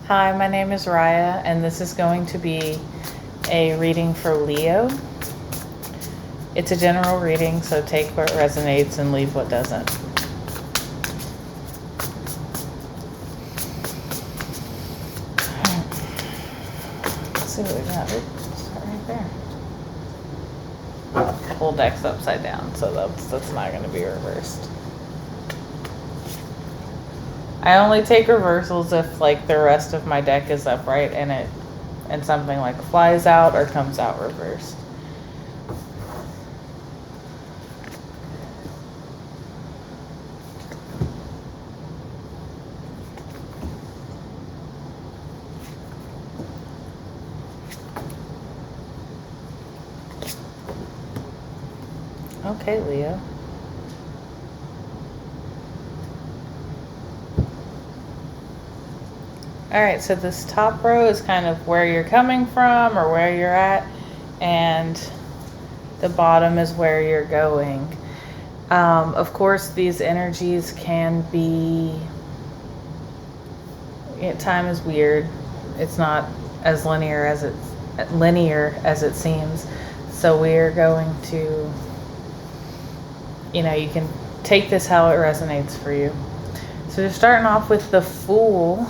Hi, my name is Raya, and this is going to be a reading for Leo. It's a general reading, so take what resonates and leave what doesn't. Let's see what we got. Oops, right there. Whole deck's upside down, so that's not going to be reversed. I only take reversals if like the rest of my deck is upright and something like flies out or comes out reversed. Okay, Leo. Alright, so this top row is kind of where you're coming from or where you're at, and the bottom is where you're going. Of course, these energies can be... time is weird. It's not as linear as it seems. So we're going to... you can take this how it resonates for you. So you're starting off with the Fool.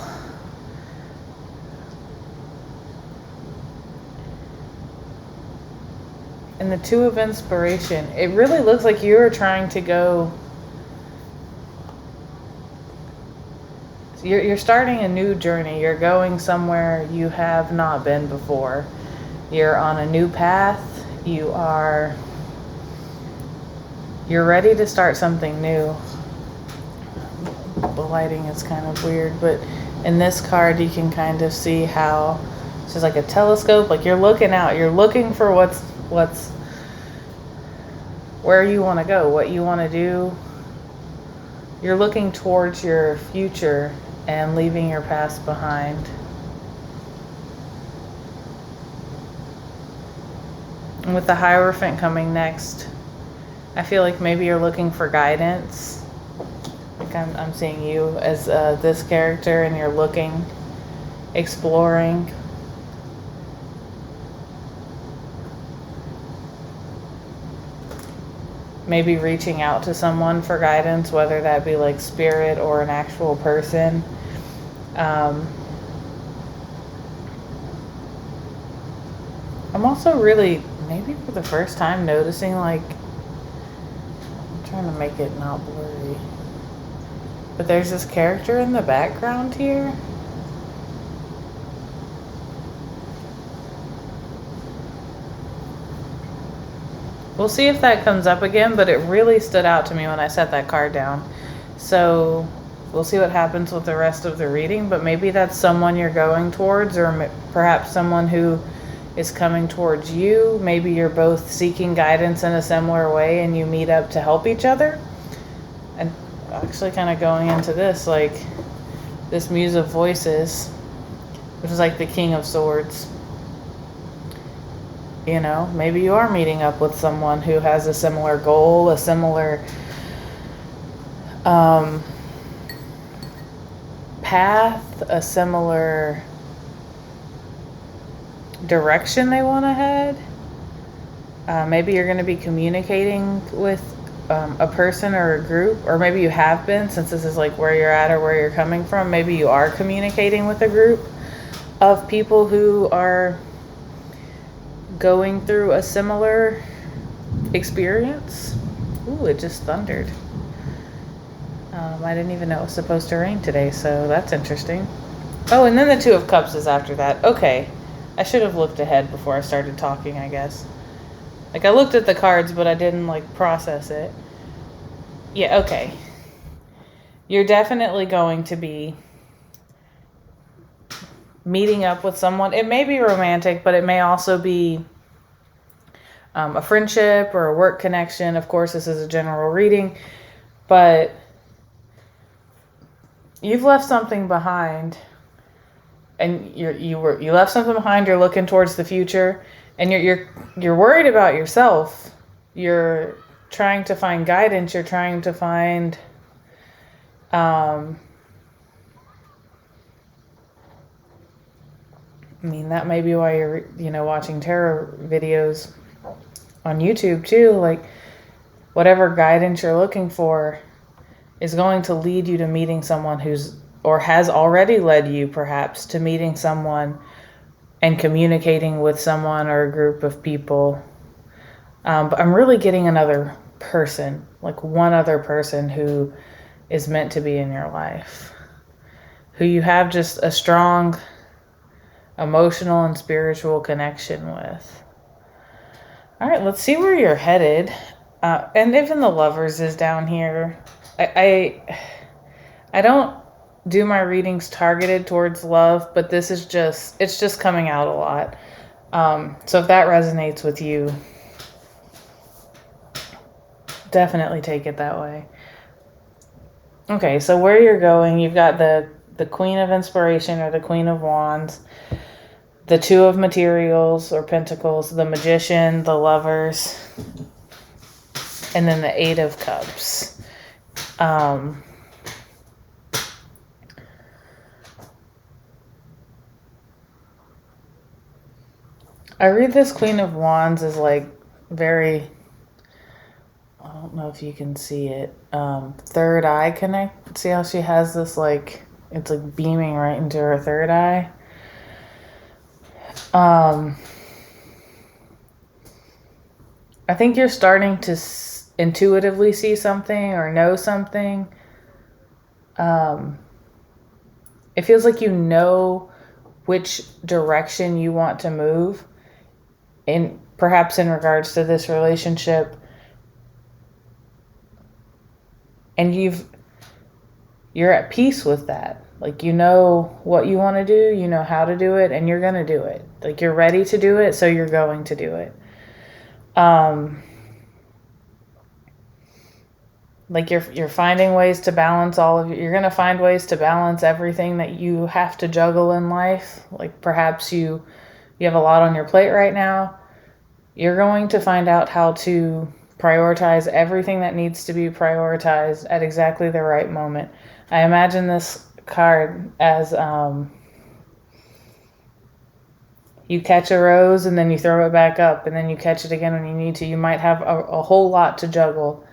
And the Two of Inspiration. It really looks like you're trying to go... You're starting a new journey. You're going somewhere you have not been before. You're on a new path. You're ready to start something new. The lighting is kind of weird, but in this card you can kind of see how it's just like a telescope. Like you're looking out. You're looking for what's where you want to go, what you want to do. You're looking towards your future and leaving your past behind. And with the Hierophant coming next, I feel like maybe you're looking for guidance. Like I'm seeing you as this character, and you're looking, exploring. Maybe reaching out to someone for guidance, whether that be like spirit or an actual person. I'm also really, maybe for the first time, noticing like, I'm trying to make it not blurry, but there's this character in the background here. We'll see if that comes up again, but it really stood out to me when I set that card down. So we'll see what happens with the rest of the reading, but maybe that's someone you're going towards, or perhaps someone who is coming towards you. Maybe you're both seeking guidance in a similar way and you meet up to help each other. And actually kind of going into this, like this Muse of Voices, which is like the King of Swords. Maybe you are meeting up with someone who has a similar goal, a similar path, a similar direction they want to head. Maybe you're going to be communicating with a person or a group, or maybe you have been, since this is like where you're at or where you're coming from. Maybe you are communicating with a group of people who are going through a similar experience. Ooh, it just thundered. I didn't even know it was supposed to rain today, so that's interesting. Oh, and then the Two of Cups is after that. Okay. I should have looked ahead before I started talking, I guess. Like, I looked at the cards, but I didn't, like, process it. Yeah, okay. You're definitely going to be meeting up with someone. It may be romantic, but it may also be a friendship or a work connection. Of course, this is a general reading, but you've left something behind, and you left something behind. You're looking towards the future, and you're worried about yourself. You're trying to find guidance. You're trying to find I mean, that may be why you're, watching tarot videos on YouTube too. Like, whatever guidance you're looking for is going to lead you to meeting someone or has already led you perhaps to meeting someone and communicating with someone or a group of people. But I'm really getting another person, like one other person who is meant to be in your life, who you have just a strong emotional and spiritual connection with. All right, let's see where you're headed. And even the Lovers is down here. I don't do my readings targeted towards love, but this is it's just coming out a lot. So if that resonates with you, definitely take it that way. Okay, so where you're going, you've got the Queen of Inspiration or the Queen of Wands, the Two of Materials or Pentacles, the Magician, the Lovers, and then the Eight of Cups. I read this Queen of Wands as like very, I don't know if you can see it, third eye connect. See how she has this like, it's like beaming right into her third eye. I think you're starting to intuitively see something or know something. It feels like you know which direction you want to move, perhaps in regards to this relationship. And you're at peace with that. Like, you know what you want to do, you know how to do it, and you're going to do it. Like, you're ready to do it, so you're going to do it. Like, you're finding ways to balance you're going to find ways to balance everything that you have to juggle in life. Like, perhaps you have a lot on your plate right now. You're going to find out how to prioritize everything that needs to be prioritized at exactly the right moment. I imagine this card as you catch a rose and then you throw it back up and then you catch it again when you need to. You might have a whole lot to juggle,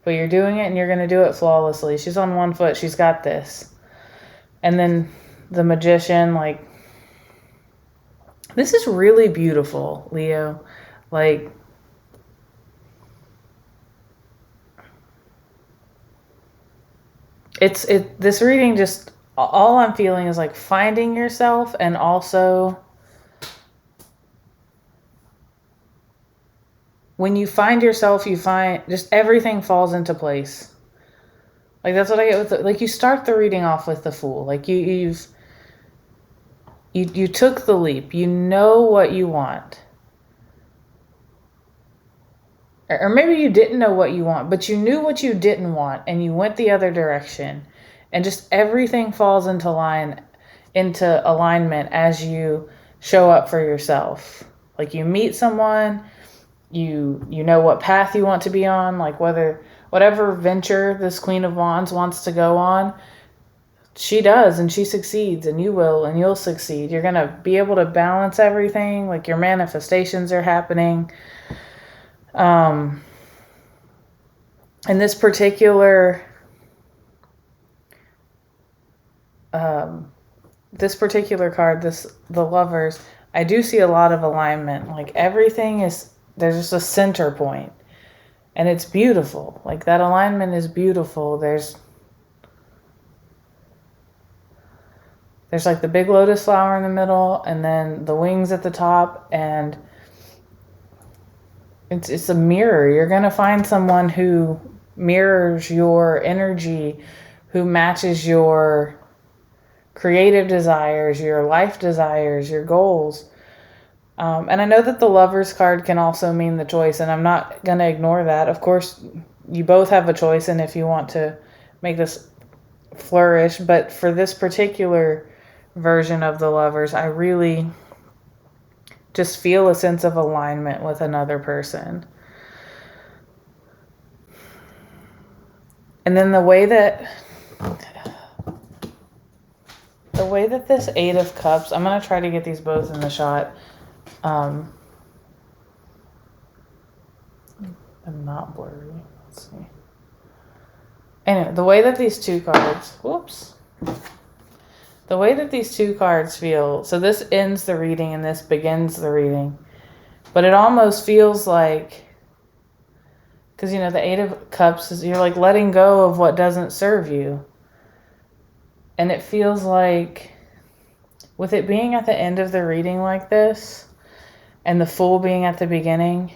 but you're doing it and you're going to do it flawlessly. She's on one foot. She's got this. And then the Magician, like, this is really beautiful, Leo. Like, this reading, just all I'm feeling is like finding yourself, and also when you find yourself, you find just everything falls into place. Like, that's what I get with like, you start the reading off with the Fool. Like, you took the leap. You know what you want. Or maybe you didn't know what you want, but you knew what you didn't want, and you went the other direction. And just everything falls into alignment as you show up for yourself. Like, you meet someone, you know what path you want to be on, like whatever venture this Queen of Wands wants to go on, she does, and she succeeds, and you will, and you'll succeed. You're going to be able to balance everything. Like, your manifestations are happening. And this particular card, the Lovers, I do see a lot of alignment. Like, everything there's just a center point, and it's beautiful. Like, that alignment is beautiful. There's like the big lotus flower in the middle, and then the wings at the top, and it's a mirror. You're going to find someone who mirrors your energy, who matches your creative desires, your life desires, your goals. And I know that the Lovers card can also mean the choice, and I'm not going to ignore that. Of course, you both have a choice, and if you want to make this flourish, but for this particular version of the Lovers, I really just feel a sense of alignment with another person. And then the way that The way that this Eight of Cups, I'm going to try to get these both in the shot. I'm not blurry. Let's see. Anyway, the way that these two cards, the way that these two cards feel, so this ends the reading and this begins the reading, but it almost feels like, because, you know, the Eight of Cups is, you're like letting go of what doesn't serve you. And it feels like, with it being at the end of the reading like this, and the Fool being at the beginning,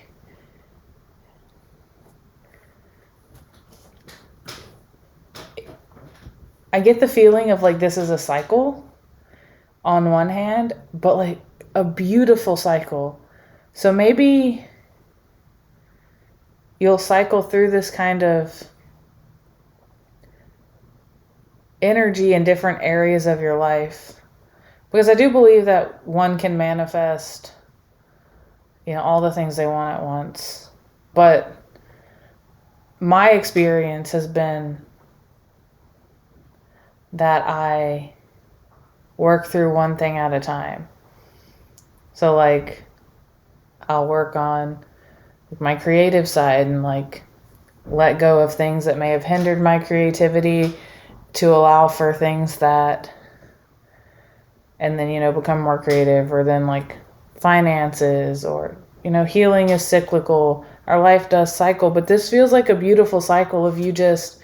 I get the feeling of like this is a cycle on one hand, but like a beautiful cycle. So maybe you'll cycle through this kind of energy in different areas of your life. Because I do believe that one can manifest, you know, all the things they want at once. But my experience has been that I work through one thing at a time. So like I'll work on my creative side and like let go of things that may have hindered my creativity to allow for things that, and then, you know, become more creative. Or then like finances, or, you know, healing is cyclical. Our life does cycle, but this feels like a beautiful cycle of you just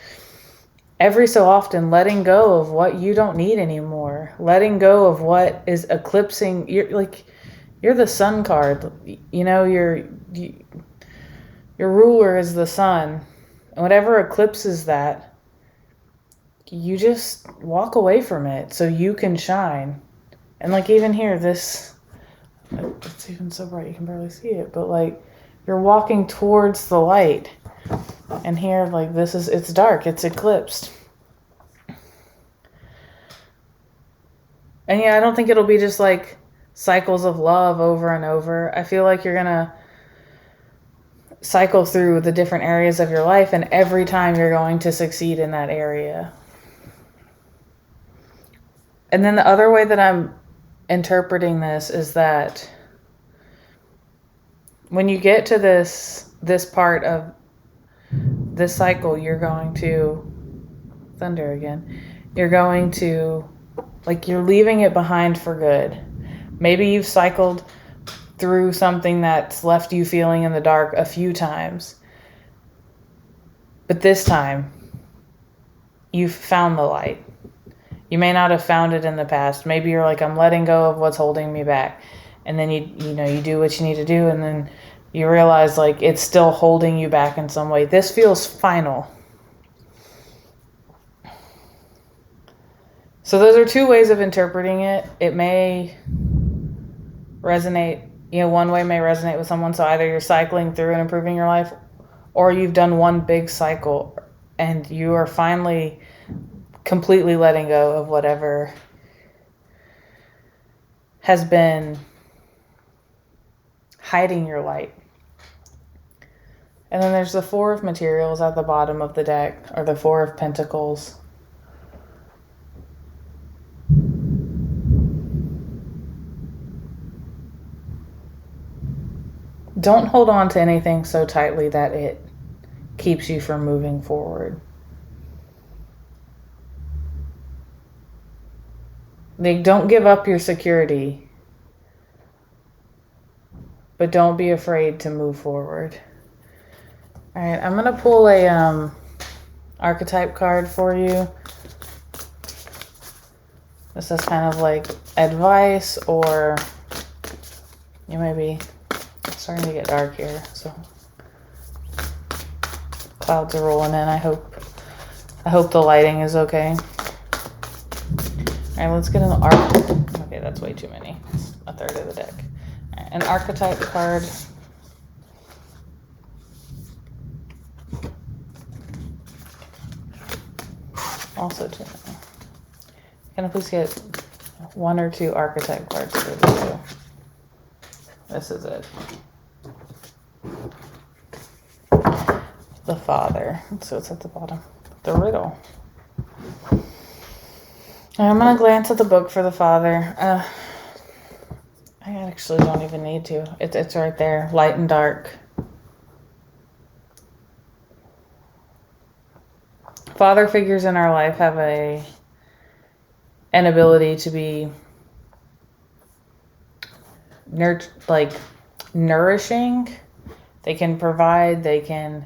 every so often letting go of what you don't need anymore, letting go of what is eclipsing. You're the sun card, you know, your ruler is the sun, and whatever eclipses that, you just walk away from it so you can shine. And like even here, this, it's even so bright you can barely see it, but like you're walking towards the light. And here, like this is, it's dark, it's eclipsed. And yeah, I don't think it'll be just like cycles of love over and over. I feel like you're gonna cycle through the different areas of your life, and every time you're going to succeed in that area. And then the other way that I'm interpreting this is that when you get to this part of this cycle, you're going to thunder again. You're going to, like, you're leaving it behind for good. Maybe you've cycled through something that's left you feeling in the dark a few times, but this time you've found the light. You may not have found it in the past. Maybe you're like, I'm letting go of what's holding me back. And then you do what you need to do, and then you realize like it's still holding you back in some way. This feels final. So those are two ways of interpreting it. It may resonate, one way may resonate with someone. So either you're cycling through and improving your life, or you've done one big cycle and you are finally completely letting go of whatever has been hiding your light. And then there's the Four of Materials at the bottom of the deck, or the Four of Pentacles. Don't hold on to anything so tightly that it keeps you from moving forward. Don't give up your security, but don't be afraid to move forward. All right, I'm gonna pull a archetype card for you. This is kind of like advice, or you may be starting to get dark here, so clouds are rolling in. I hope the lighting is okay. All right, let's get an archetype. Okay, that's way too many. It's a third of the deck. All right, an archetype card. Also too many. Can I please get one or two archetype cards for the video? This is it. The Father. So it's at the bottom. The Riddle. I'm going to glance at the book for the father. I actually don't even need to. It's right there, light and dark. Father figures in our life have an ability to be nourishing. They can provide. They can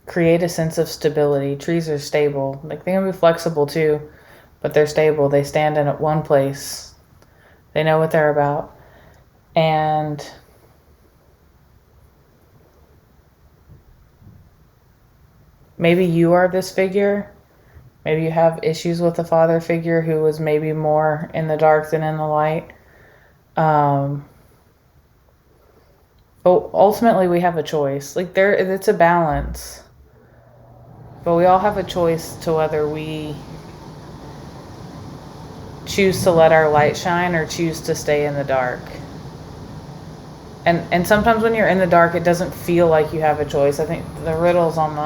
create a sense of stability. Trees are stable. Like, they can be flexible too, but they're stable. They stand in at one place. They know what they're about. And maybe you are this figure. Maybe you have issues with a father figure who was maybe more in the dark than in the light. But ultimately we have a choice. Like, it's a balance. But we all have a choice to whether we choose to let our light shine or choose to stay in the dark. And sometimes when you're in the dark, it doesn't feel like you have a choice. I think the riddle's on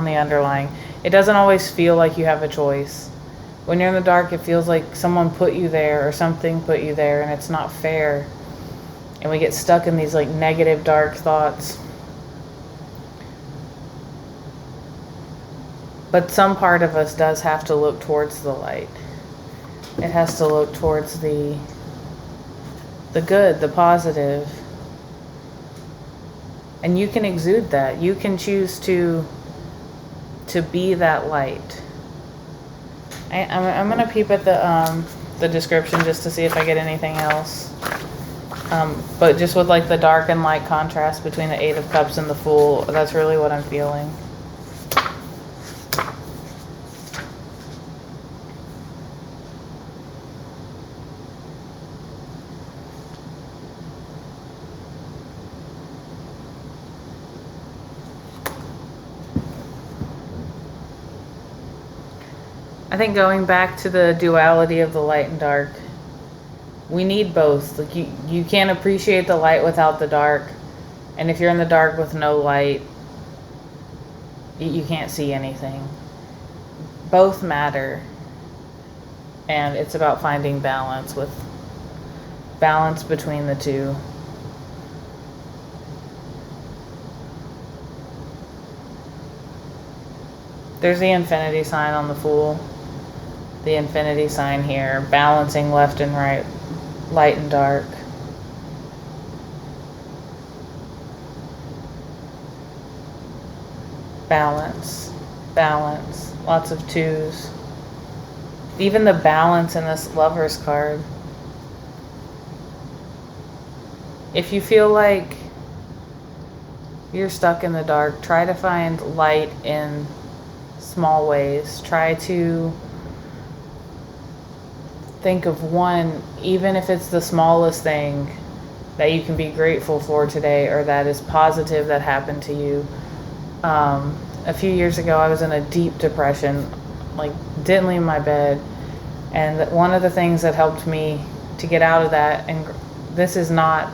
the underlying. It doesn't always feel like you have a choice. When you're in the dark, it feels like someone put you there or something put you there, and it's not fair. And we get stuck in these like negative, dark thoughts. But some part of us does have to look towards the light. It has to look towards the good, the positive. And you can exude that. You can choose to be that light. I'm gonna peep at the description just to see if I get anything else. But just with like the dark and light contrast between the Eight of Cups and the Fool, that's really what I'm feeling. I think going back to the duality of the light and dark, we need both. Like, you can't appreciate the light without the dark. And if you're in the dark with no light, you can't see anything. Both matter. And it's about finding balance between the two. There's the infinity sign on the Fool. The infinity sign here, balancing left and right, light and dark. Balance, lots of twos. Even the balance in this Lover's card. If you feel like you're stuck in the dark, try to find light in small ways. Try to think of one, even if it's the smallest thing that you can be grateful for today, or that is positive that happened to you. A few years ago, I was in a deep depression, like didn't leave my bed. And one of the things that helped me to get out of that, and this is not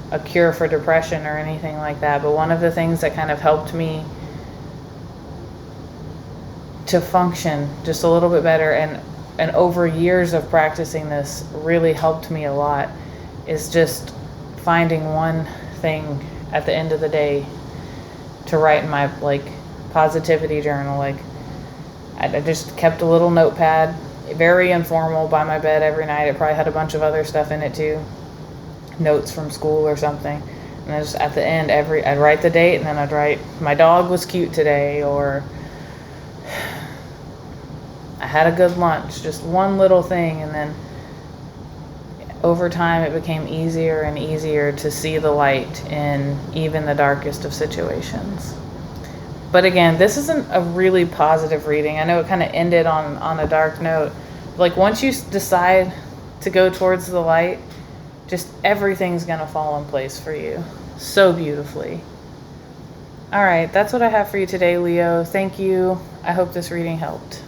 a cure for depression or anything like that, but one of the things that kind of helped me to function just a little bit better, and over years of practicing this really helped me a lot, is just finding one thing at the end of the day to write in my like positivity journal. Like, I just kept a little notepad, very informal, by my bed every night. It probably had a bunch of other stuff in it too, notes from school or something. And then just at the end, I'd write the date, and then I'd write, my dog was cute today, or I had a good lunch, just one little thing. And then over time it became easier and easier to see the light in even the darkest of situations. But again, this isn't a really positive reading. I know it kind of ended on a dark note. Like, once you decide to go towards the light, just everything's gonna fall in place for you so beautifully. All right, that's what I have for you today, Leo. Thank you. I hope this reading helped.